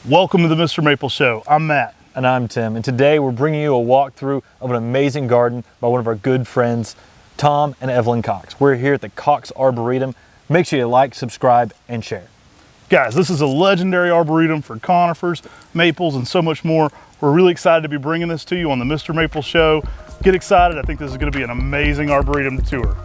Welcome to the Mr. Maple Show. I'm Matt. And I'm Tim, and today we're bringing you a walkthrough of an amazing garden by one of our good friends, Tom and Evelyn Cox. We're here at the Cox Arboretum. Make sure you like, subscribe, and share. Guys, this is a legendary arboretum for conifers, maples, and so much more. We're really excited to be bringing this to you on the Mr. Maple Show. Get excited. I think this is going to be an amazing arboretum tour.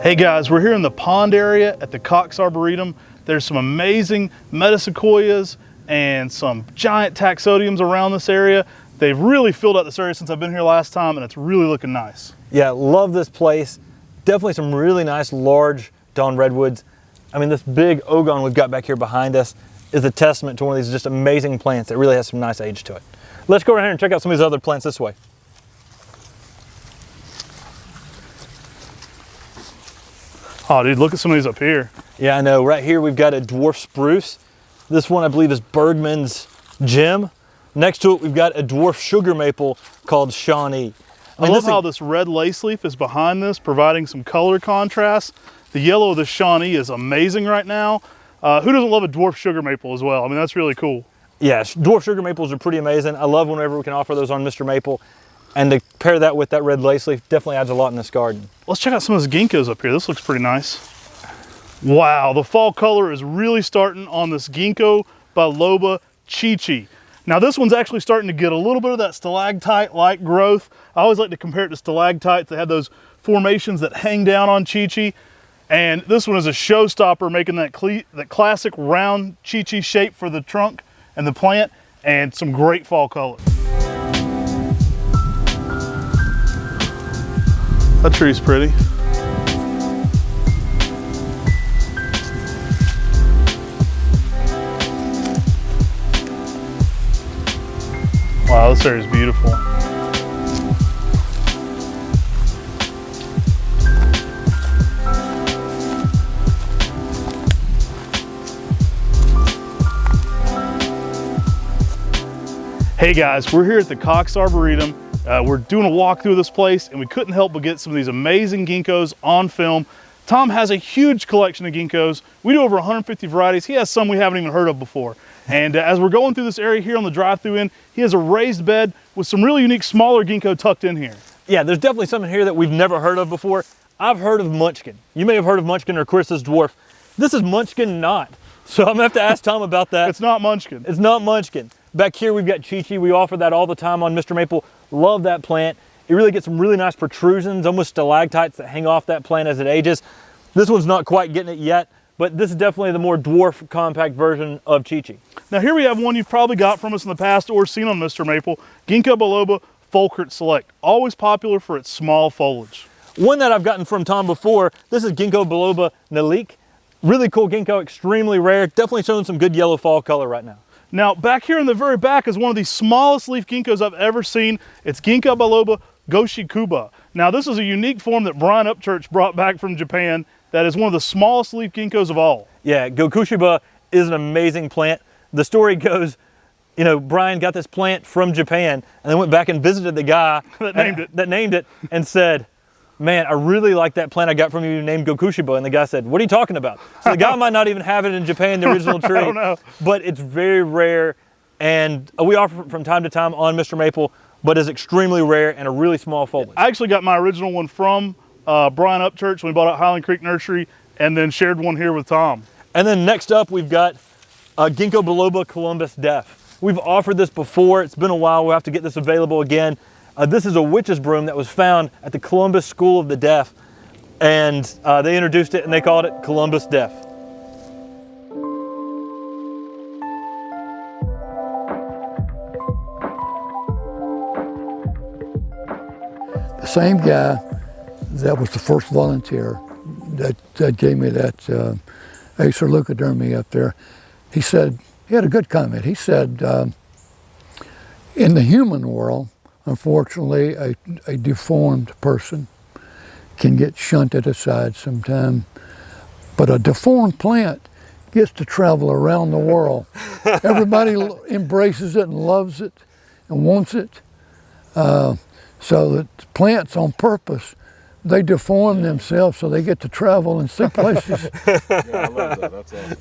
Hey guys, we're here in the pond area at the Cox Arboretum. There's some amazing metasequoias and some giant taxodiums around this area. They've really filled out this area since I've been here last time, and it's really looking nice. Yeah, love this place. Definitely some really nice large dawn redwoods. I mean, this big ogon we've got back here behind us is a testament to one of these just amazing plants that really has some nice age to it. Let's go around here and check out some of these other plants this way. Oh dude, look at some of these up here. Yeah, I know. Right here we've got a dwarf spruce. This one I believe is Bergman's Gem. Next to it we've got a dwarf sugar maple called Shawnee. I love how this red lace leaf is behind this, providing some color contrast. The yellow of the Shawnee is amazing right now. Who doesn't love a dwarf sugar maple as well? I mean, that's really cool. Yeah, dwarf sugar maples are pretty amazing. I love whenever we can offer those on Mr. Maple. And to pair that with that red lace leaf definitely adds a lot in this garden. Let's check out some of those ginkgos up here. This looks pretty nice. Wow, the fall color is really starting on this Ginkgo biloba Chi-Chi. Now this one's actually starting to get a little bit of that stalactite-like growth. I always like to compare it to stalactites. They have those formations that hang down on Chi-Chi. And this one is a showstopper, making that classic round Chi-Chi shape for the trunk and the plant, and some great fall color. That tree's pretty. Wow, this area is beautiful. Hey guys, we're here at the Cox Arboretum. We're doing a walkthrough of this place, and we couldn't help but get some of these amazing ginkgos on film. Tom has a huge collection of ginkgos. We do over 150 varieties. He has some we haven't even heard of before. And as we're going through this area here on the drive-through in, he has a raised bed with some really unique smaller ginkgo tucked in here. Yeah, there's definitely some in here that we've never heard of before. I've heard of Munchkin. You may have heard of Munchkin or Chris's dwarf. This is Munchkin not. So I'm gonna have to ask Tom about that. It's not Munchkin. It's not Munchkin. Back here we've got Chi-Chi. We offer that all the time on Mr. Maple. Love that plant. It really gets some really nice protrusions, almost stalactites that hang off that plant as it ages. This one's not quite getting it yet, but this is definitely the more dwarf compact version of Chi-Chi. Now here we have one you've probably got from us in the past or seen on Mr. Maple, Ginkgo biloba Fulcrum Select. Always popular for its small foliage. One that I've gotten from Tom before, this is Ginkgo biloba Nalik. Really cool ginkgo, extremely rare. Definitely showing some good yellow fall color right now. Now back here in the very back is one of the smallest leaf ginkgos I've ever seen. It's Ginkgo biloba Goshikuba. Now this is a unique form that Brian Upchurch brought back from Japan that is one of the smallest leaf ginkgos of all. Yeah, Gokushiba is an amazing plant. The story goes, you know, Brian got this plant from Japan and then went back and visited the guy that named it and said, man, I really like that plant I got from you named Gokushiba. And the guy said, what are you talking about? So the guy might not even have it in Japan, the original tree. I don't know. But it's very rare. And we offer it from time to time on Mr. Maple, but it's extremely rare and a really small foliage. I actually got my original one from Brian Upchurch when we bought it at Highland Creek Nursery, and then shared one here with Tom. And then next up, we've got Ginkgo biloba Columbus Deaf. We've offered this before. It's been a while. We'll have to get this available again. This is a witch's broom that was found at the Columbus School of the Deaf, and they introduced it and they called it Columbus Deaf. The same guy that was the first volunteer that gave me that Acer leucodermy up there, he said, he had a good comment. He said, in the human world, unfortunately, a deformed person can get shunted aside sometime. But a deformed plant gets to travel around the world. Everybody embraces it and loves it and wants it. So that plants on purpose, they deform themselves so they get to travel and see places. Yeah, I love that. That's awesome.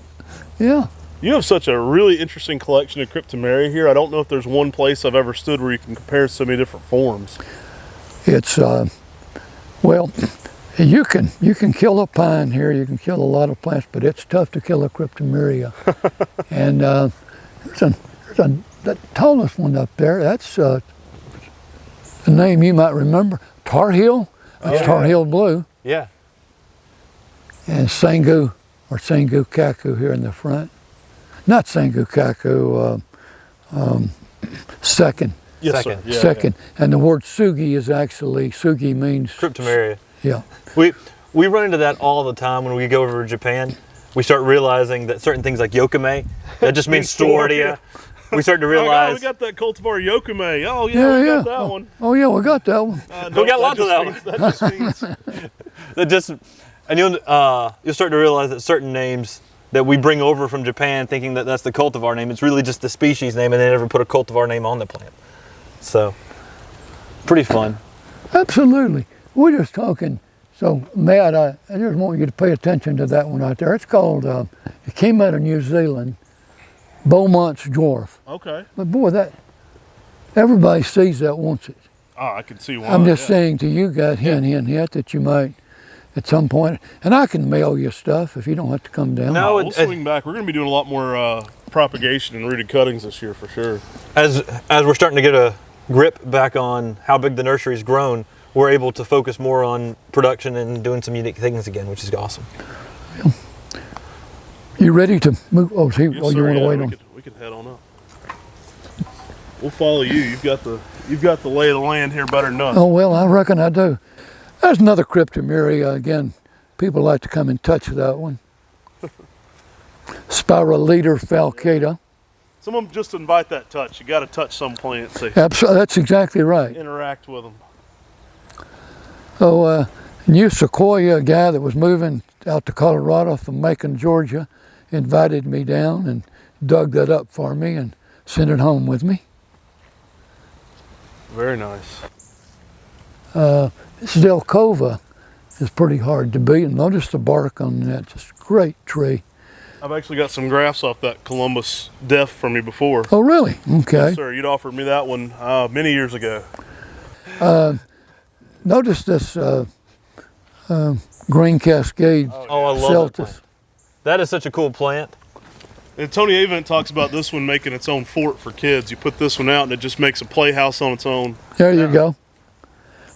Yeah. You have such a really interesting collection of Cryptomeria here. I don't know if there's one place I've ever stood where you can compare so many different forms. It's, well, you can kill a pine here, you can kill a lot of plants, but it's tough to kill a Cryptomeria. And that tallest one up there, that's a name you might remember, Tar Heel. That's Tar Heel Blue. Yeah. And Sangu, or Sangu Kaku here in the front. Not Sangu Kaku, second. Yes, Second. sir. Yeah, Second. And the word Sugi is actually, Sugi means... Cryptomeria. Yeah. We run into that all the time when we go over to Japan. We start realizing that certain things like Yokame, that just means Storia. We start to realize... Oh, we got that cultivar Yokame. Oh, yeah, we got that one. Oh, yeah, we got that one. We got lots of that one. That just means... That just, and you'll start to realize that certain names that we bring over from Japan thinking that that's the cultivar name, it's really just the species name, and they never put a cultivar name on the plant. So, pretty fun. Absolutely. We're just talking. So, Matt, I just want you to pay attention to that one right there. It's called, it came out of New Zealand, Beaumont's Dwarf. Okay. But boy, everybody sees that wants it. Oh, I can see why. I'm just saying to you guys, hint, that you might at some point, and I can mail you stuff if you don't have to come down. No, We'll swing back. We're going to be doing a lot more propagation and rooted cuttings this year for sure. As we're starting to get a grip back on how big the nursery's grown, we're able to focus more on production and doing some unique things again, which is awesome. You ready to move? Oh, Yes, you sir, want to yeah, wait on? We could head on up. We'll follow you. You've got the lay of the land here better than us. Oh, well, I reckon I do. There's another Cryptomeria. Again, people like to come and touch that one. Spiralida falcata. Someone just invite that touch. You got to touch some plants. See, That's exactly right. interact with them. So, new Sequoia guy that was moving out to Colorado from Macon, Georgia, invited me down and dug that up for me and sent it home with me. Very nice. This Delcova is pretty hard to beat, and notice the bark on that. Just great tree. I've actually got some grafts off that Columbus Deaf from you before. Oh, really? Okay. Yes, sir. You'd offered me that one many years ago. Notice this Green Cascade Oh, I love that plant. That is such a cool plant. And Tony Avent talks about this one making its own fort for kids. You put this one out and it just makes a playhouse on its own. There you go.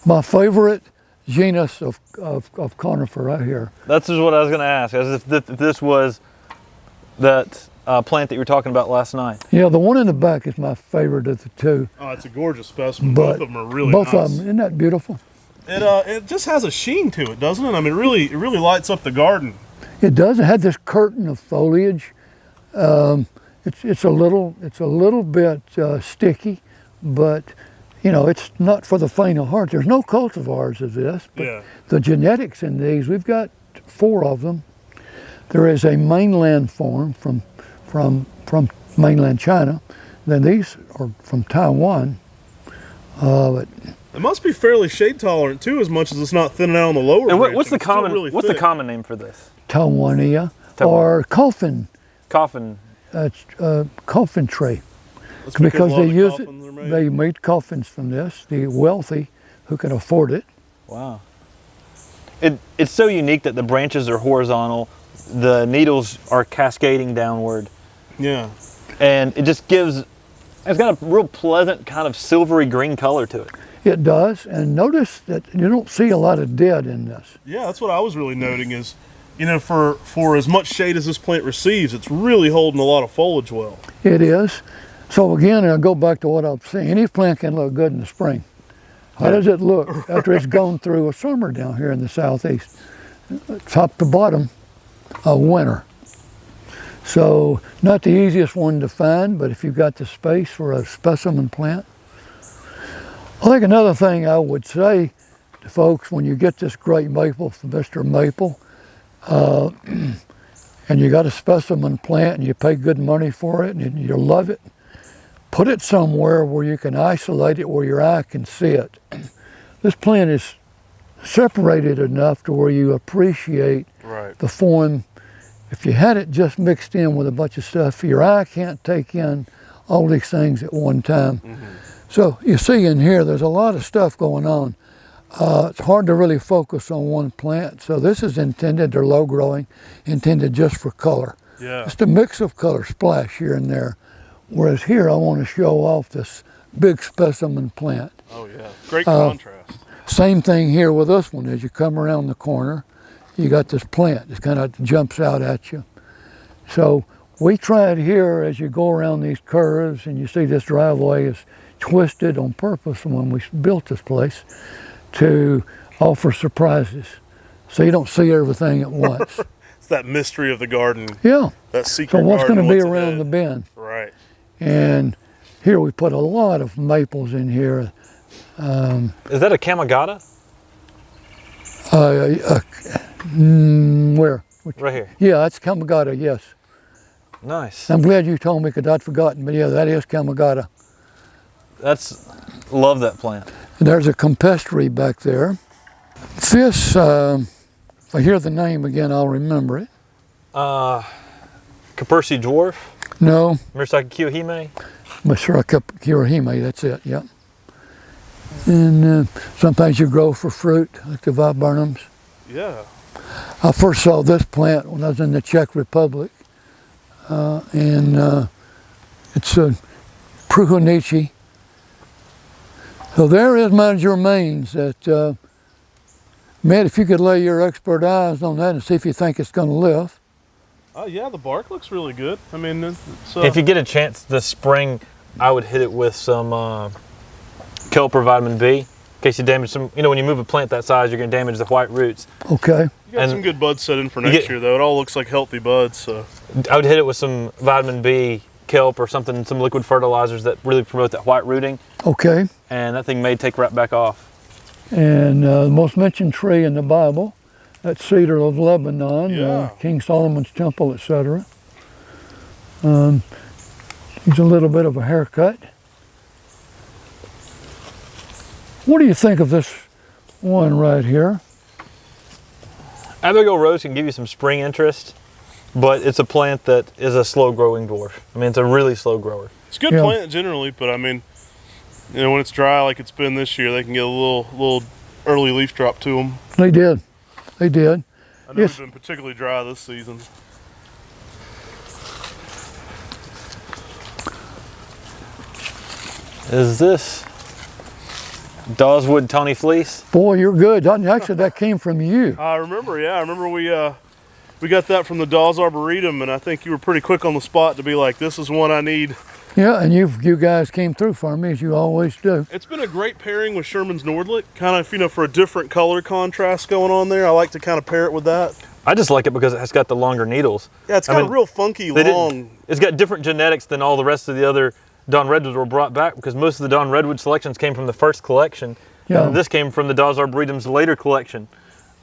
My favorite genus of conifer right here. That's just what I was going to ask, as if this was that plant that you were talking about last night. Yeah, the one in the back is my favorite of the two. Oh, it's a gorgeous specimen. But both of them are really both nice. of them, isn't that beautiful? It just has a sheen to it, doesn't it? I mean, it really lights up the garden. It does. It had this curtain of foliage. It's a little bit sticky, but you know, it's not for the faint of heart. There's no cultivars of this, but Yeah. the genetics in these, we've got 4 of them. There is a mainland form from mainland China. Then these are from Taiwan. But It must be fairly shade tolerant too, as much as it's not thinning out on the lower. And branching. what's the It's still common really what's the thick. common name for this? Taiwania or coffin Coffin. coffin tree. That's Because a lot they of use coffins are it, made. they made coffins from this, the wealthy who can afford it. Wow. It's so unique that the branches are horizontal, the needles are cascading downward, Yeah. and it just it's got a real pleasant kind of silvery green color to it. It does, and notice that you don't see a lot of dead in this. Yeah, that's what I was really noting is, you know, for as much shade as this plant receives, it's really holding a lot of foliage well. It is. So again, I'll go back to what I'm saying. Any plant can look good in the spring. How does it look after it's gone through a summer down here in the southeast? Top to bottom, a winter. So not the easiest one to find, but if you've got the space for a specimen plant. I think another thing I would say folks, when you get this great maple from MrMaple, and you got a specimen plant and you pay good money for it and you love it, put it somewhere where you can isolate it where your eye can see it. This plant is separated enough to where you appreciate the form. If you had it just mixed in with a bunch of stuff, your eye can't take in all these things at one time. So you see in here, there's a lot of stuff going on. It's hard to really focus on one plant. So this is intended, they're low growing, intended just for color. Yeah. Just a mix of color splash here and there. Whereas here, I want to show off this big specimen plant. Oh yeah, great contrast. Same thing here with this one. As you come around the corner, you got this plant that kind of jumps out at you. So we tried here as you go around these curves and you see this driveway is twisted on purpose when we built this place to offer surprises. So you don't see everything at once. It's that mystery of the garden. Yeah. That secret So what's garden, going to be what's around ahead. the bend? Right. And here we put a lot of maples in here. Is that a Kamagata? Where? Right here. Yeah, that's Kamagata, yes. Nice. I'm glad you told me because I'd forgotten, but yeah, that is Kamagata. Love that plant. And there's a campestry back there. This, if I hear the name again, I'll remember it. Kapersi dwarf. No, Murasaki Kiyohime. Kirihime, that's it, yeah. And sometimes you grow for fruit, like the viburnums. Yeah. I first saw this plant when I was in the Czech Republic. It's a Pruhonici. So there is my germanes that, Matt, if you could lay your expert eyes on that and see if you think it's going to live. Yeah, the bark looks really good. I mean, it's, If you get a chance this spring, I would hit it with some kelp or vitamin B. In case you damage some, when you move a plant that size, you're going to damage the white roots. Okay. you got some good buds set in for next year, though. It all looks like healthy buds. So I would hit it with some vitamin B, kelp, or something, some liquid fertilizers that really promote that white rooting. Okay. And that thing may take right back off. And the most mentioned tree in the Bible, that's Cedar of Lebanon, King Solomon's temple, etc. He's a little bit of a haircut. What do you think of this one right here? Abigail Rose can give you some spring interest, but it's a plant that is a slow growing dwarf. I mean, it's a really slow grower. it's a good plant generally, but I mean, when it's dry like it's been this year, they can get a little early leaf drop to them. They did. They did. I know it's been particularly dry this season. Is this Daweswood Tawny Fleece? Boy, you're good. Actually, that came from you. I remember, we got that from the Cox Arboretum, and I think you were pretty quick on the spot to be like, this is one I need. Yeah, and you guys came through for me, as you always do. It's been a great pairing with Sherman's Nordlicht, kind of, for a different color contrast going on there. I like to kind of pair it with that. I just like it because it has got the longer needles. Yeah, it's got a real funky, long. It's got different genetics than all the rest of the other Don Redwoods were brought back, because most of the Don Redwood selections came from the first collection. Yeah. And this came from the Cox Arboretum's later collection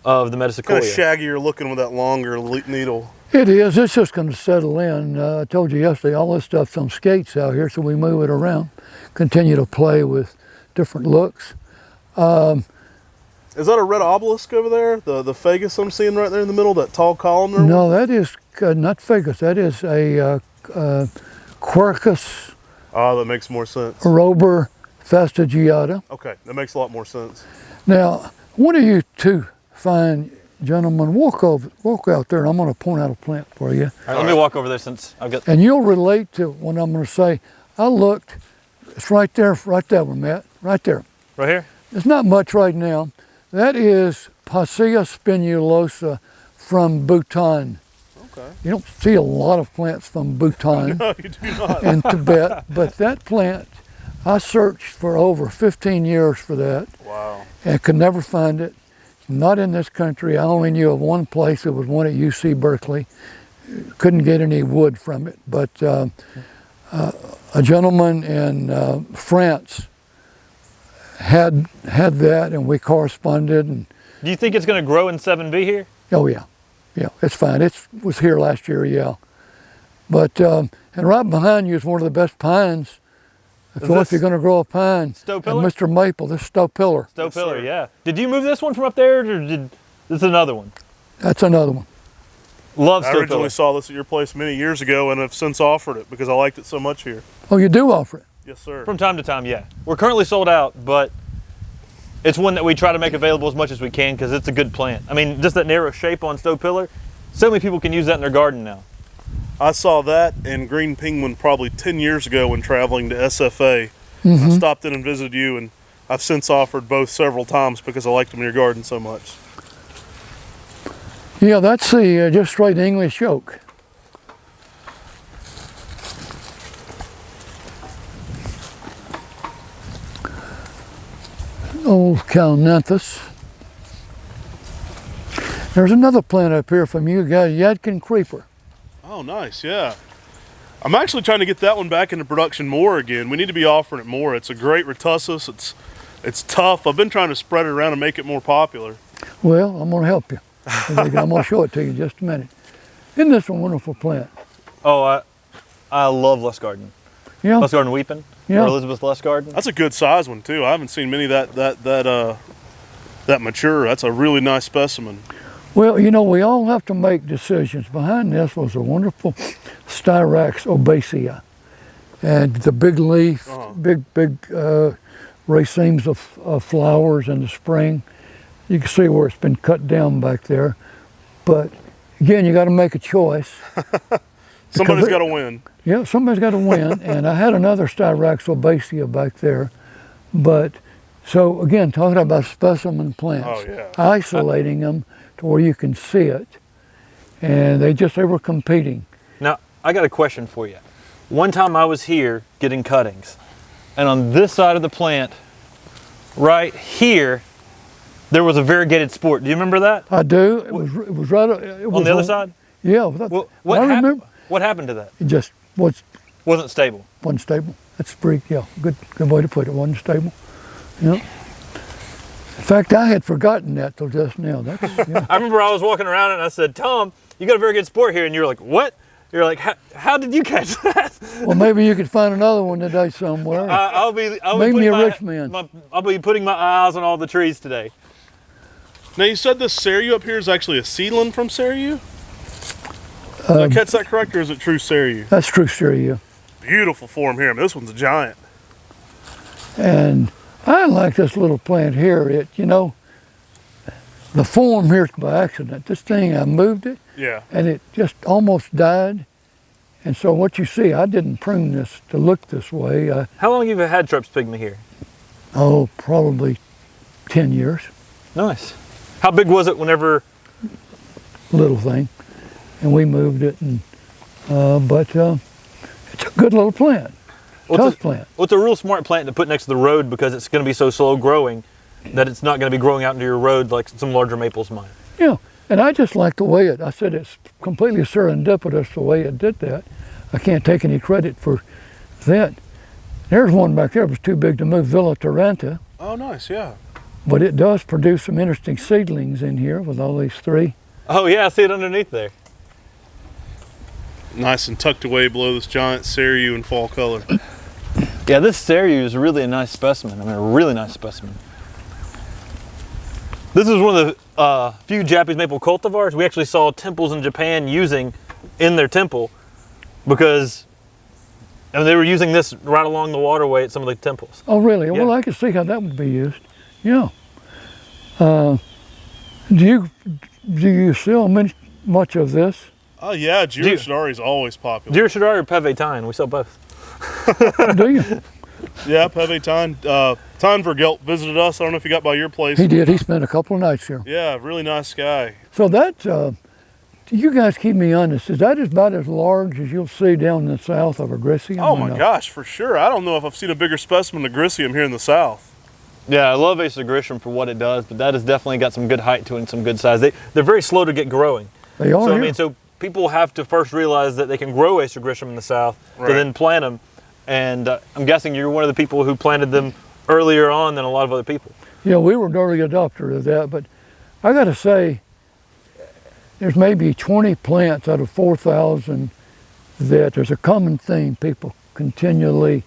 of the Metasequoia. Kind of shaggier looking with that longer needle. It is. It's just going to settle in. I told you yesterday, all this stuff's on skates out here, so we move it around, continue to play with different looks. Is that a red obelisk over there? The Fagus I'm seeing right there in the middle, that tall column there? No, that is not Fagus. That is a Quercus Oh, that makes more sense. Robur fastigiata. Okay, that makes a lot more sense. Now, one of you two fine gentlemen, walk out there, and I'm going to point out a plant for you. All right, let me walk over there since I've got... And you'll relate to what I'm going to say. I looked, it's right there one, Matt, right there. Right here? There's not much right now. That is Passia spinulosa from Bhutan. Okay. You don't see a lot of plants from Bhutan No, you do not. and Tibet, but that plant, I searched for over 15 years for that. Wow. And could never find it. Not in this country. I only knew of one place. It was one at UC Berkeley. Couldn't get any wood from it. But a gentleman in France had that, and we corresponded. And Do you think it's going to grow in 7B here? oh yeah, it's fine. It was here last year, yeah. But and right behind you is one of the best pines. If you're going to grow a pine, Stow-pillar? MrMaple, this is Stow-pillar. Stow-pillar, yeah. Did you move this one from up there, or this is another one? That's another one. Love I Stow-pillar. originally saw this at your place many years ago and have since offered it because I liked it so much here. Oh, you do offer it? Yes, sir. From time to time, yeah. We're currently sold out, but it's one that we try to make available as much as we can because it's a good plant. I mean, just that narrow shape on Stow-pillar, so many people can use that in their garden now. I saw that and green penguin probably 10 years ago when traveling to SFA. I stopped in and visited you, and I've since offered both several times because I liked them in your garden so much. Yeah, that's the just straight English oak. Old Canton. There's another plant up here from you guys, Yadkin creeper. Oh, nice, yeah. I'm actually trying to get that one back into production more again. We need to be offering it more. It's a great retussis. It's tough. I've been trying to spread it around and make it more popular. Well, I'm going to help you. I'm going to show it to you in just a minute. Isn't this a wonderful plant? Oh, I love Lustgarten. Yeah. Lustgarten Weeping, Yeah. or Elizabeth Lustgarten. That's a good size one too. I haven't seen many that mature. That's a really nice specimen. Well, you know, we all have to make decisions. Behind this was a wonderful Styrax obacea. And the big leaf, big racemes of flowers in the spring. You can see where it's been cut down back there. But again, you got to make a choice. Somebody's got to win. Yeah, somebody's got to win. And I had another Styrax obacea back there. But so again, talking about specimen plants, Oh, yeah. isolating them to where you can see it. And they were competing. Now, I got a question for you. One time I was here getting cuttings, and on this side of the plant, right here, there was a variegated sport. Do you remember that? I do. It was right. It was On the other side? Yeah. What remember. What happened to that? It just Wasn't stable. wasn't stable. That's pretty. Yeah, good way to put it. Wasn't stable. Yeah. In fact, I had forgotten that till just now. That's. Yeah. I remember I was walking around and I said, "Tom, you got a very good sport here," and you were like, "What?" You're like, "How did you catch that?" Well, maybe you could find another one today somewhere. I'll be Make me putting a rich man. I'll be putting my eyes on all the trees today. Now you said this Cereus up here is actually a seedling from Cereus? Did I catch that correct, or is it true Cereus? That's true, Syria. Beautiful form here. I mean, this one's a giant. And I like this little plant here. The form here's by accident. This thing, I moved it, Yeah. and it just almost died. And so what you see, I didn't prune this to look this way. How long have you had Treps pygmy here? Probably 10 years, Nice. How big was it whenever? little thing. And we moved it, and but it's a good little plant, tough plant. Well, it's a real smart plant to put next to the road because it's going to be so slow growing that it's not going to be growing out into your road like some larger maples might. Yeah, and I just like the way I said it's completely serendipitous the way it did that. I can't take any credit for that. There's one back there that was too big to move, Villa Taranta, Oh, nice, yeah. but it does produce some interesting seedlings in here with all these three. Oh yeah, I see it underneath there. Nice and tucked away below this giant Cereus in fall color. Yeah, this Cereus is really a nice specimen. I mean, a really nice specimen. This is one of the few Japanese maple cultivars we actually saw temples in Japan using in their temple because they were using this right along the waterway at some of the temples. Oh, really? Yeah. Well, I can see how that would be used. Yeah. Do you sell much of this? Oh, yeah, Jiro Shidari is always popular. Jiro Shidari or Pevetine, we sell both. Do you? Yeah, Pevetine. Vergelt visited us. I don't know if he got by your place. He did. He spent a couple of nights here. Yeah, really nice guy. So that, you guys keep me honest, is that about as large as you'll see down in the south of Agricium? Oh my gosh, for sure. I don't know if I've seen a bigger specimen of Agricium here in the south. Yeah, I love Ace Agricium for what it does, but that has definitely got some good height to it and some good size. They're very slow to get growing. They are. So, here. so people have to first realize that they can grow Ace Agricium in the south to Right. then plant them. And I'm guessing you're one of the people who planted them earlier on than a lot of other people. Yeah, we were an early adopter of that, but I got to say, there's maybe 20 plants out of 4,000 that there's a common theme. People continually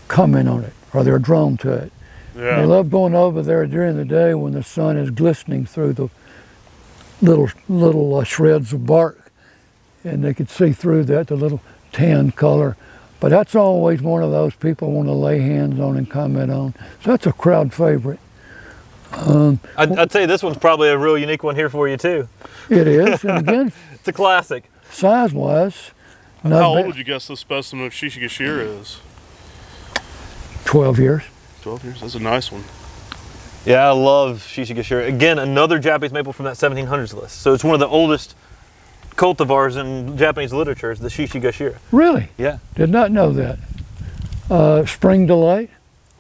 comment on it, or they're drawn to it. Yeah. They love going over there during the day when the sun is glistening through the little shreds of bark, and they could see through that, the little tan color. But that's always one of those people want to lay hands on and comment on. So that's a crowd favorite. I'd say this one's probably a real unique one here for you too. It is, and again, It's a classic. size-wise, How not old bad. would you guess this specimen of Shishigashira is? 12 years. 12 years. That's a nice one. Yeah, I love Shishigashira. Again, another Japanese maple from that 1700s list. So it's one of the oldest cultivars in Japanese literature is the Shishigashira. Really? Yeah. Did not know that. Spring Delight.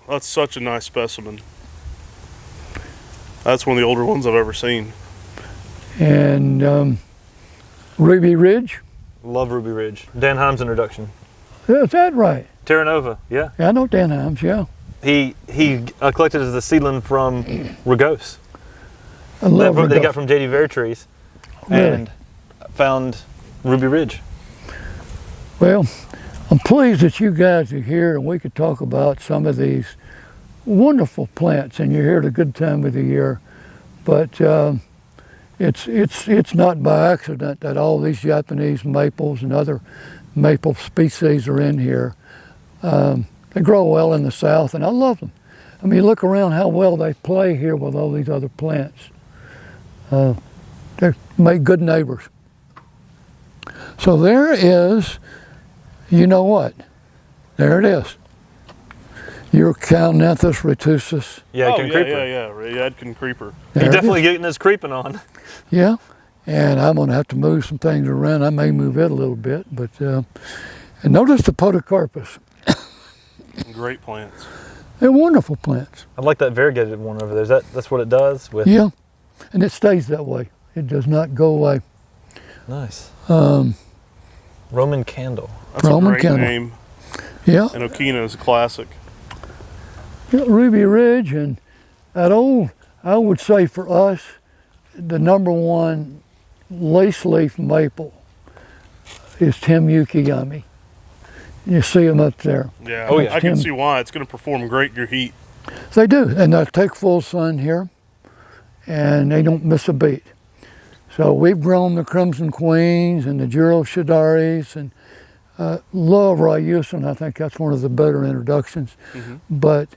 That's such a nice specimen. That's one of the older ones I've ever seen. And Ruby Ridge. Love Ruby Ridge. Dan Heim's introduction. Is that right? Terra Nova, yeah. Yeah, I know Dan Himes, yeah. He collected as the seedling from Ragos. I love That they Ruby. got from J.D. Veritrees. Really? And found Ruby Ridge. Well, I'm pleased that you guys are here and we could talk about some of these wonderful plants, and you're here at a good time of the year. But it's not by accident that all these Japanese maples and other maple species are in here. They grow well in the South, and I love them. I mean, look around how well they play here with all these other plants. They make good neighbors. So there is, you know what? There it is. Your Calnanthus retusus. Yeah, oh, Ken yeah, Creeper. yeah. Yadkin creeper. There He's it definitely is. getting his creeping on. Yeah, and I'm going to have to move some things around. I may move it a little bit, but and notice the podocarpus. Great plants. They're wonderful plants. I like that variegated one over there. That's what it does with. Yeah, and it stays that way. It does not go away. Nice. Roman candle. That's Roman a great candle. name. Yeah, And Okina is a classic. Ruby Ridge and that old, I would say for us, the #1 lace leaf maple is Tim Yukiyami. You see them up there. Yeah, Oh, yeah. I can Tim. see why. It's going to perform great in your heat. They do, and they take full sun here, and they don't miss a beat. So we've grown the Crimson Queens and the Juro Shidaris, and love Ryusin. I think that's one of the better introductions. But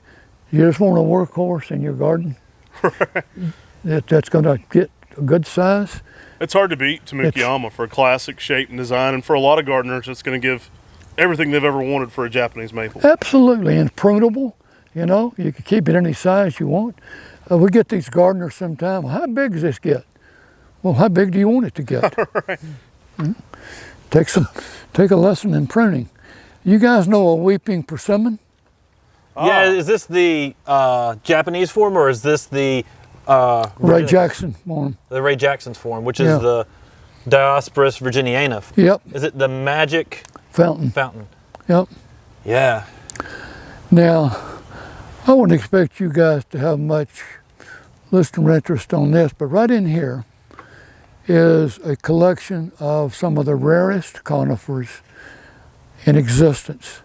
you just want a workhorse in your garden that's going to get a good size. It's hard to beat Tamukiyama for a classic shape and design, and for a lot of gardeners, it's going to give everything they've ever wanted for a Japanese maple. Absolutely, and prunable. You know, you can keep it any size you want. We get these gardeners sometime. Well, how big does this get? Well, how big do you want it to get? Take a lesson in pruning. You guys know a weeping persimmon? Yeah, is this the Japanese form or is this the Ray Jackson one. the Ray Jackson's form, which is Yeah. the Diospyros virginiana? Yep, Is it the magic fountain. fountain? Yep. Yeah. Now, I wouldn't expect you guys to have much listener interest on this, but right in here is a collection of some of the rarest conifers in existence.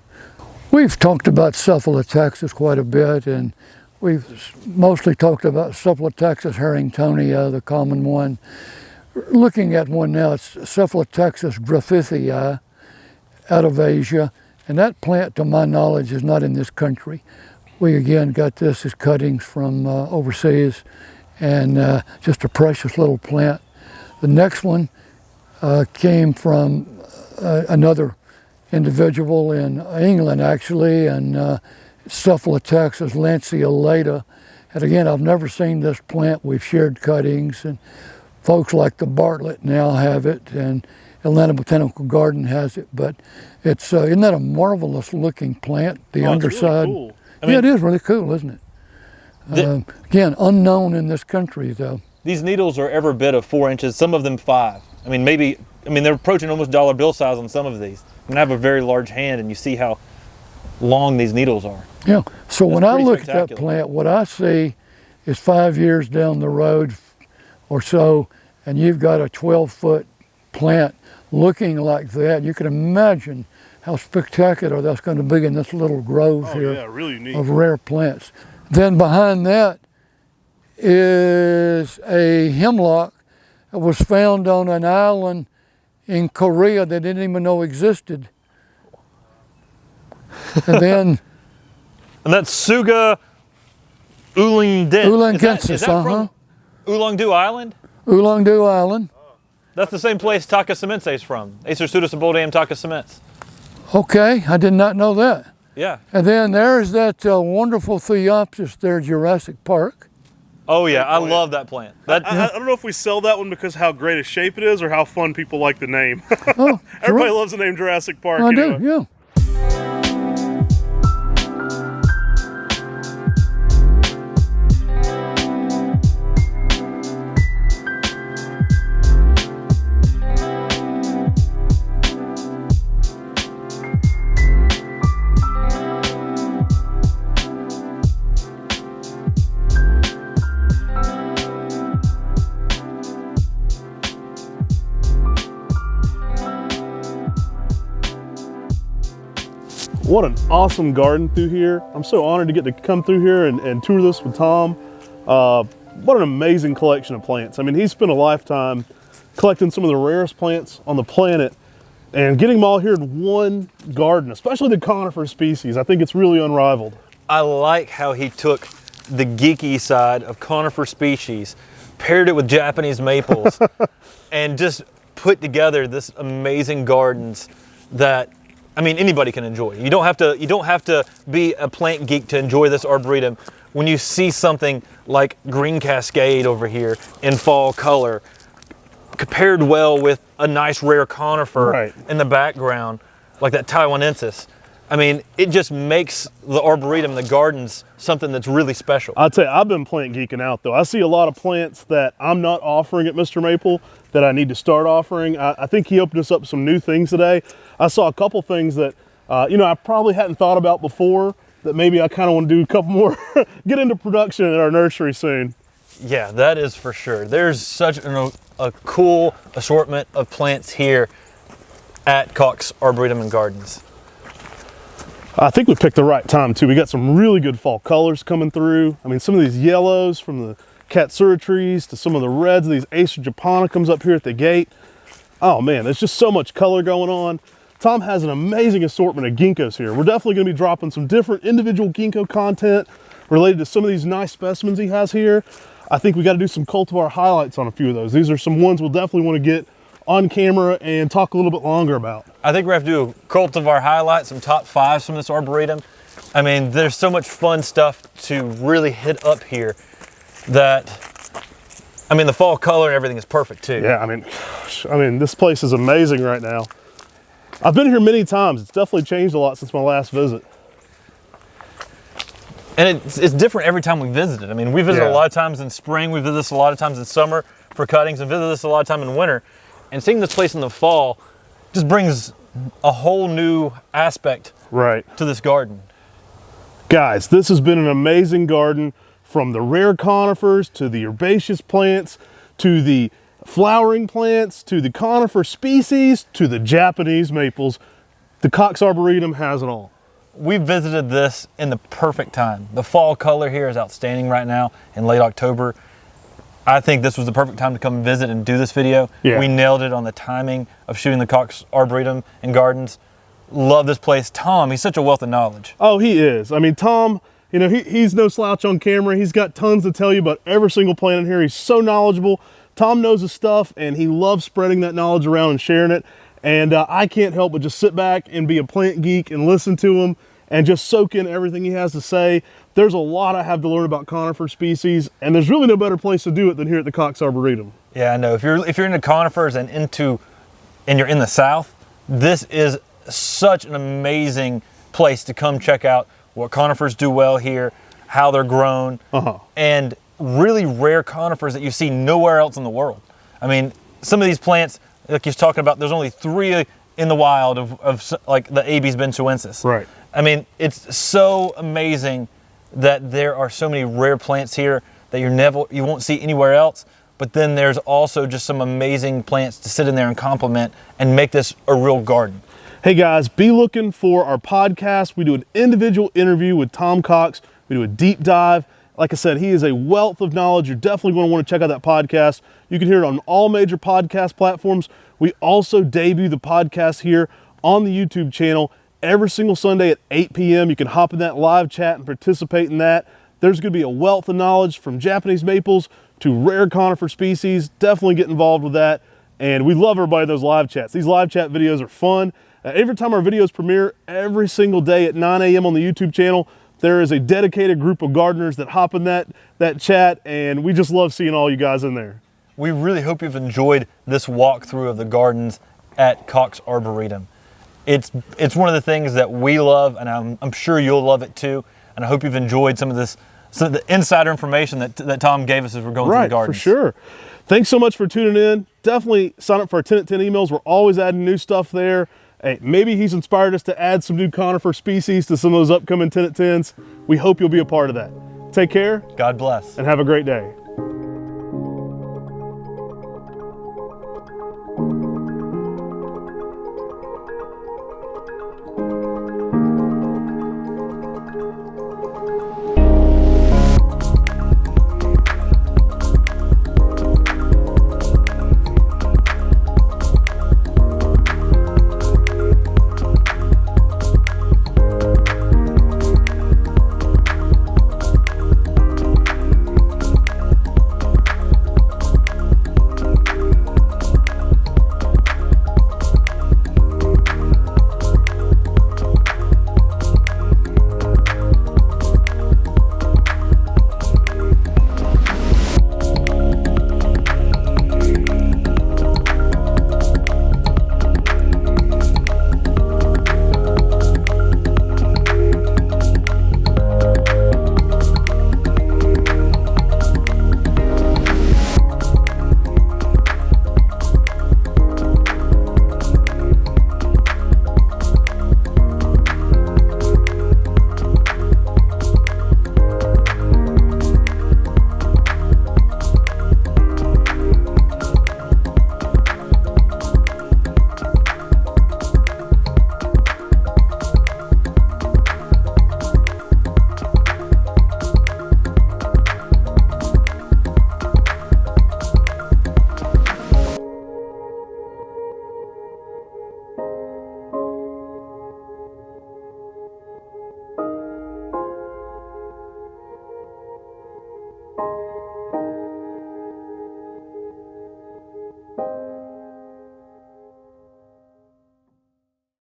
We've talked about Cephalotaxis quite a bit, and we've mostly talked about Cephalotaxis harringtonia, the common one. Looking at one now, it's Cephalotaxis griffithii out of Asia, and that plant, to my knowledge, is not in this country. We again got this as cuttings from overseas, and just a precious little plant. The next one came from another individual in England, actually, and Cephalotaxis lanceolata. And again, I've never seen this plant. We've shared cuttings, and folks like the Bartlett now have it, and Atlanta Botanical Garden has it. But it's isn't that a marvelous looking plant? The Oh, it's underside. really cool. Yeah, it is really cool, isn't it? Again, unknown in this country, though. These needles are every bit of 4 inches, some of them 5. I mean, they're approaching almost dollar bill size on some of these. I mean, I have a very large hand, and you see how long these needles are. Yeah. So when I pretty look at that spectacular. plant, what I see is 5 years down the road or so, and you've got a 12-foot plant looking like that. You can imagine how spectacular that's going to be in this little grove Oh here yeah, really neat. of rare plants. Then behind that is a hemlock that was found on an island in Korea they didn't even know existed. And then And that's Suga Ulingden. Ulangensis, Is that from Ulongdu Island? Ulongdu Island. That's the same place Taka Cements is from. Acer Pseudosebodium Taka Cements. Okay, I did not know that. Yeah. And then there's that wonderful Theopsis there, Jurassic Park. Oh yeah, I love that plant. That, I don't know if we sell that one because how great a shape it is or how fun people like the name. Oh, Everybody loves the name Jurassic Park. I anyway. do, yeah. What an awesome garden through here. I'm so honored to get to come through here and tour this with Tom. What an amazing collection of plants. I mean, he's spent a lifetime collecting some of the rarest plants on the planet and getting them all here in one garden, especially the conifer species. I think it's really unrivaled. I like how he took the geeky side of conifer species, paired it with Japanese maples, and just put together this amazing gardens that, I mean, anybody can enjoy. You don't have to be a plant geek to enjoy this arboretum. When you see something like Green Cascade over here in fall color, paired well with a nice rare conifer in the background, like that Taiwanensis, I mean, it just makes the arboretum, the gardens, something that's really special. I'll tell you, I've been plant geeking out though. I see a lot of plants that I'm not offering at Mr. Maple that I need to start offering. I think he opened us up some new things today. I saw a couple things that, I probably hadn't thought about before that maybe I kind of want to do a couple more, get into production at our nursery soon. Yeah, that is for sure. There's such a cool assortment of plants here at Cox Arboretum and Gardens. I think we picked the right time too. We got some really good fall colors coming through. I mean, some of these yellows from the Katsura trees to some of the reds of these Acer japonicums up here at the gate. Oh man, there's just so much color going on. Tom has an amazing assortment of ginkgos here. We're definitely gonna be dropping some different individual ginkgo content related to some of these nice specimens he has here. I think we gotta do some cultivar highlights on a few of those. These are some ones we'll definitely wanna get on camera and talk a little bit longer about. I think we're gonna have to do a cultivar highlight, some top fives from this arboretum. I mean, there's so much fun stuff to really hit up here that, I mean, the fall color and everything is perfect too. Yeah, I mean, this place is amazing right now. I've been here many times. It's definitely changed a lot since my last visit. And it's different every time we visit it. I mean, we visit a lot of times in spring, we visit this a lot of times in summer for cuttings, and visit this a lot of time in winter. And seeing this place in the fall just brings a whole new aspect to this garden. Guys, this has been an amazing garden, from the rare conifers to the herbaceous plants to the flowering plants to the conifer species to the Japanese maples. The Cox Arboretum has it all. We visited this in the perfect time. The fall color here is outstanding right now in late October. I think this was the perfect time to come visit and do this video. Yeah. We nailed it on the timing of shooting the Cox Arboretum and Gardens. Love this place. Tom, he's such a wealth of knowledge. Oh, he is. I mean, Tom, he's no slouch on camera. He's got tons to tell you about every single plant in here. He's so knowledgeable. Tom knows his stuff, and he loves spreading that knowledge around and sharing it. And I can't help but just sit back and be a plant geek and listen to him and just soak in everything he has to say. There's a lot I have to learn about conifer species, and there's really no better place to do it than here at the Cox Arboretum. Yeah, I know. If you're into conifers and you're in the South, this is such an amazing place to come check out what conifers do well here, how they're grown, and really rare conifers that you see nowhere else in the world. I mean, some of these plants, like he's talking about, there's only 3 in the wild of like the Abies benchoensis. Right. I mean, it's so amazing that there are so many rare plants here that you won't see anywhere else. But then there's also just some amazing plants to sit in there and complement and make this a real garden. Hey guys, be looking for our podcast. We do an individual interview with Tom Cox. We do a deep dive. Like I said, he is a wealth of knowledge. You're definitely going to want to check out that podcast. You can hear it on all major podcast platforms. We also debut the podcast here on the YouTube channel every single Sunday at 8 p.m. You can hop in that live chat and participate in that. There's going to be a wealth of knowledge from Japanese maples to rare conifer species. Definitely get involved with that. And we love everybody in those live chats. These live chat videos are fun. Every time our videos premiere, every single day at 9 a.m. on the YouTube channel, there is a dedicated group of gardeners that hop in that chat, and we just love seeing all you guys in there. We really hope you've enjoyed this walkthrough of the gardens at Cox Arboretum. It's one of the things that we love, and I'm sure you'll love it too. And I hope you've enjoyed some of the insider information that Tom gave us as we're going through the gardens. For sure. Thanks so much for tuning in. Definitely sign up for our 10 at 10 emails. We're always adding new stuff there. Hey, maybe he's inspired us to add some new conifer species to some of those upcoming 10 at 10s. We hope you'll be a part of that. Take care. God bless. And have a great day.